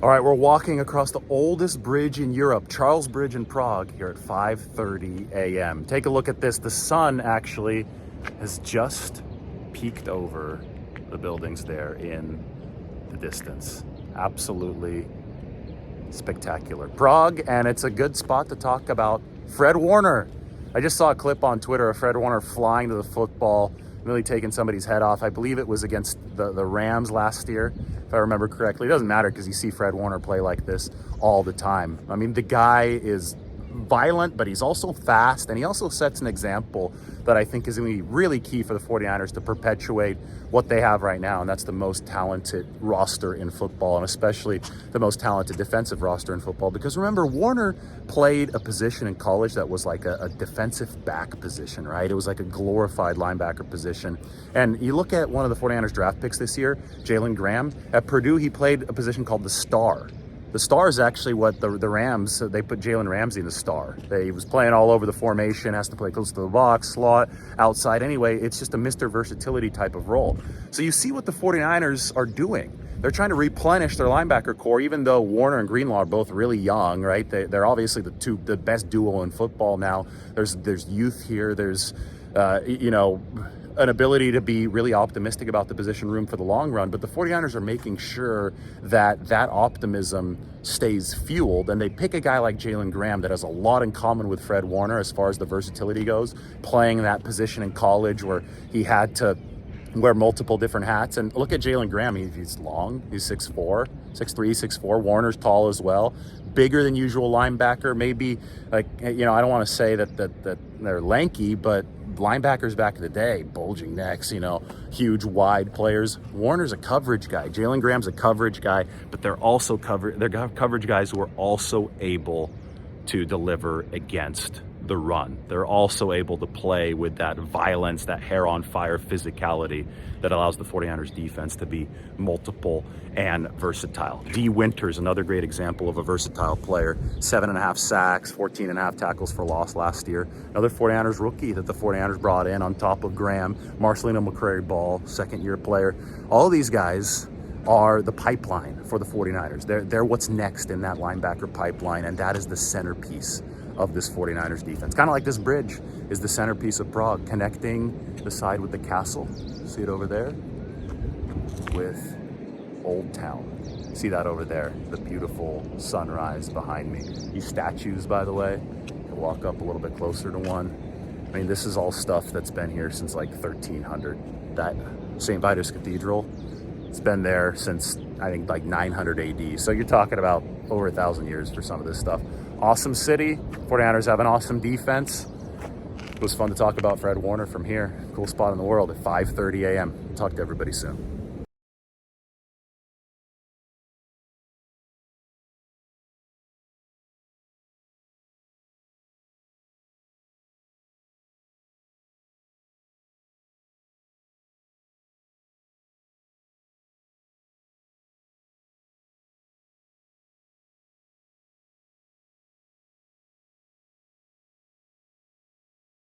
All right, we're walking across the oldest bridge in Europe, Charles Bridge in Prague, here at 5:30 a.m. Take a look at this. The sun actually has just peeked over the buildings there in the distance. Absolutely spectacular. Prague, and it's a good spot to talk about Fred Warner. I just saw a clip on Twitter of Fred Warner flying to the football, really taking somebody's head off. I believe it was against the Rams last year, if I remember correctly. It doesn't matter because you see Fred Warner play like this all the time. I mean, the guy is violent, but he's also fast, and he also sets an example that I think is going to be really key for the 49ers to perpetuate what they have right now, and that's the most talented roster in football, and especially the most talented defensive roster in football. Because remember, Warner played a position in college that was like a defensive back position, right? It was like a glorified linebacker position. And you look at one of the 49ers draft picks this year, Jalen Graham. At Purdue, he played a position called the star. The star is actually what the Rams, they put Jalen Ramsey in the star. He was playing all over the formation, has to play close to the box, slot, outside. Anyway, it's just a Mr. Versatility type of role. So you see what the 49ers are doing. They're trying to replenish their linebacker core, even though Warner and Greenlaw are both really young, right? They're obviously the best duo in football now. There's youth here. There's, an ability to be really optimistic about the position room for the long run, but the 49ers are making sure that optimism stays fueled, and they pick a guy like Jalen Graham that has a lot in common with Fred Warner as far as the versatility goes, playing that position in college where he had to wear multiple different hats. And look at Jalen Graham. He's long. He's 6'4", 6'3", 6'4". Warner's tall as well. Bigger than usual linebacker. Maybe, I don't want to say that they're lanky, but linebackers back in the day, bulging necks, huge, wide players. Warner's a coverage guy. Jalen Graham's a coverage guy, but they're coverage guys who are also able to deliver against the run. They're also able to play with that violence, that hair on fire physicality that allows the 49ers defense to be multiple and versatile. Dee Winters, another great example of a versatile player. 7.5 sacks, 14.5 tackles for loss last year. Another 49ers rookie that the 49ers brought in on top of Graham. Marcelino McCrary-Ball, second-year player. All of these guys are the pipeline for the 49ers. They're what's next in that linebacker pipeline, and that is the centerpiece of this 49ers defense. Kind of like this bridge is the centerpiece of Prague, connecting the side with the castle. See it over there? With Old Town. See that over there? The beautiful sunrise behind me. These statues, by the way, I'll walk up a little bit closer to one. I mean, this is all stuff that's been here since like 1300. That St. Vitus Cathedral, it's been there since, I think, like 900 AD. So you're talking about over 1,000 years for some of this stuff. Awesome city. 49ers have an awesome defense. It was fun to talk about Fred Warner from here. Cool spot in the world at 5:30 a.m. Talk to everybody soon.